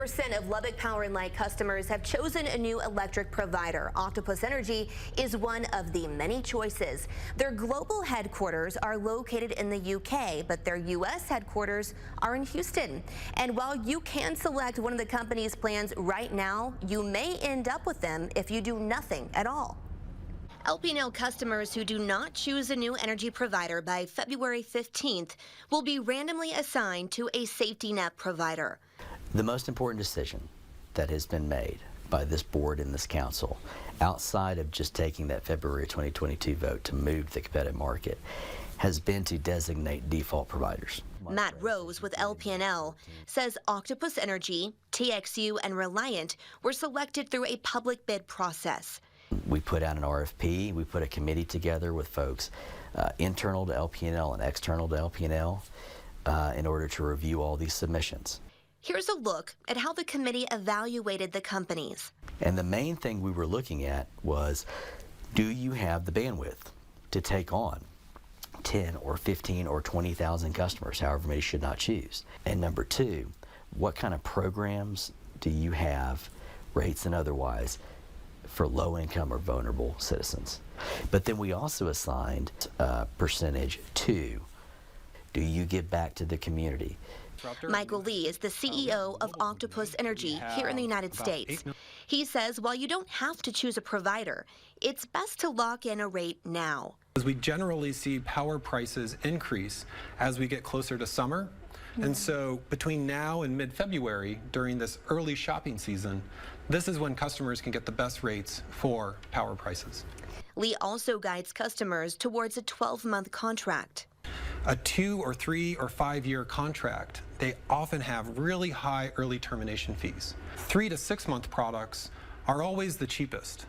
% of Lubbock Power and Light customers have chosen a new electric provider. Octopus Energy is one of the many choices. Their global headquarters are located in the UK, but their U.S. headquarters are in Houston. And while you can select one of the company's plans right now, you may end up with them if you do nothing at all. LPNL customers who do not choose a new energy provider by February 15th will be randomly assigned to a safety net provider. The most important decision that has been made by this board and this council, outside of just taking that February 2022 vote to move the competitive market, has been to designate default providers. Matt Rose with LPNL says Octopus Energy, TXU, and Reliant were selected through a public bid process. We put out an RFP, we put a committee together with folks internal to LPNL and external to LPNL in order to review all these submissions. Here's a look at how the committee evaluated the companies. And the main thing we were looking at was, do you have the bandwidth to take on 10 or 15 or 20,000 customers, however many should not choose? And number two, what kind of programs do you have, rates and otherwise, for low-income or vulnerable citizens? But then we also assigned a percentage to, do you give back to the community? Michael Lee is the CEO of Octopus Energy here in the United States. He says while you don't have to choose a provider, it's best to lock in a rate now. As we generally see power prices increase as we get closer to summer. And so between now and mid-February, during this early shopping season, this is when customers can get the best rates for power prices. Lee also guides customers towards a 12-month contract. A 2 or 3 or 5 year contract, they often have really high early termination fees. 3 to 6 month products are always the cheapest,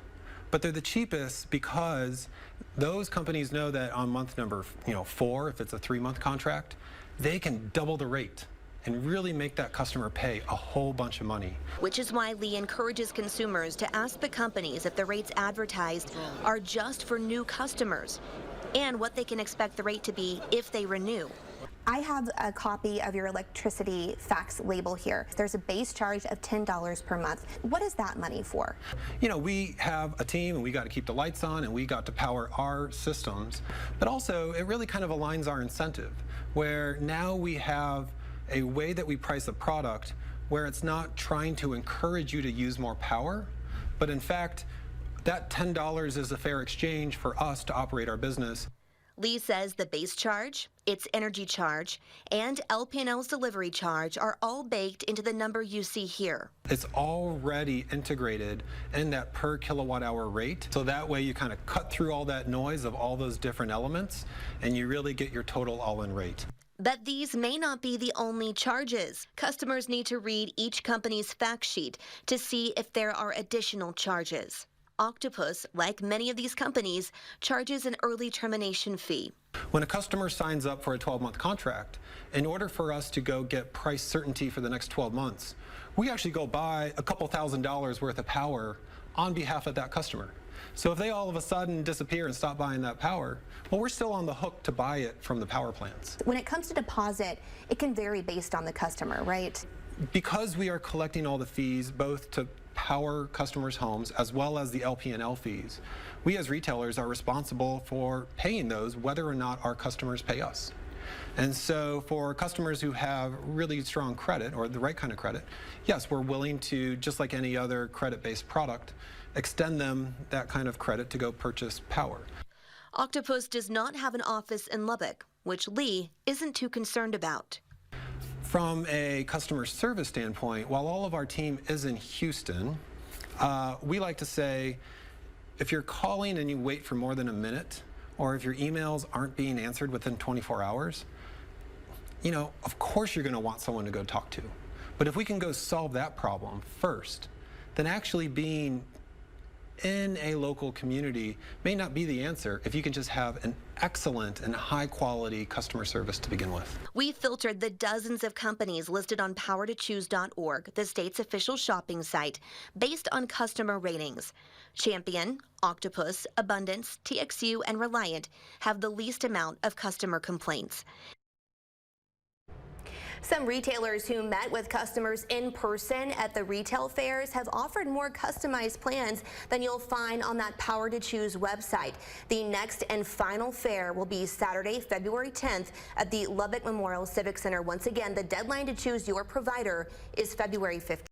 but they're the cheapest because those companies know that on month number 4, if it's a 3-month contract, they can double the rate and really make that customer pay a whole bunch of money. Which is why Lee encourages consumers to ask the companies if the rates advertised are just for new customers and what they can expect the rate to be if they renew. I have a copy of your electricity fax label here. There's a base charge of $10 per month. What is that money for? You know, we have a team and we got to keep the lights on and we got to power our systems, but also it really kind of aligns our incentive, where now we have a way that we price a product where it's not trying to encourage you to use more power, but in fact, that $10 is a fair exchange for us to operate our business. Lee says the base charge, its energy charge, and LPNL's delivery charge are all baked into the number you see here. It's already integrated in that per kilowatt hour rate, so that way you kind of cut through all that noise of all those different elements and you really get your total all-in rate. But these may not be the only charges. Customers need to read each company's fact sheet to see if there are additional charges. Octopus, like many of these companies, charges an early termination fee. When a customer signs up for a 12-month contract, in order for us to go get price certainty for the next 12 months, we actually go buy a couple $1,000s worth of power on behalf of that customer. So if they all of a sudden disappear and stop buying that power, well, we're still on the hook to buy it from the power plants. When it comes to deposit, it can vary based on the customer, right? Because we are collecting all the fees, both to power customers' homes as well as the LPNL fees, we as retailers are responsible for paying those whether or not our customers pay us. And so for customers who have really strong credit or the right kind of credit, yes, we're willing to, just like any other credit-based product, extend them that kind of credit to go purchase power. Octopus does not have an office in Lubbock, which Lee isn't too concerned about. From a customer service standpoint, while all of our team is in Houston, we like to say, if you're calling and you wait for more than a minute, or if your emails aren't being answered within 24 hours, of course you're going to want someone to go talk to. But if we can go solve that problem first, then actually being in a local community may not be the answer if you can just have an excellent and high quality customer service to begin with. We filtered the dozens of companies listed on powertochoose.org, the state's official shopping site, based on customer ratings. Champion, Octopus, Abundance, TXU, and Reliant have the least amount of customer complaints. Some retailers who met with customers in person at the retail fairs have offered more customized plans than you'll find on that Power to Choose website. The next and final fair will be Saturday, February 10th at the Lubbock Memorial Civic Center. Once again, the deadline to choose your provider is February 15th.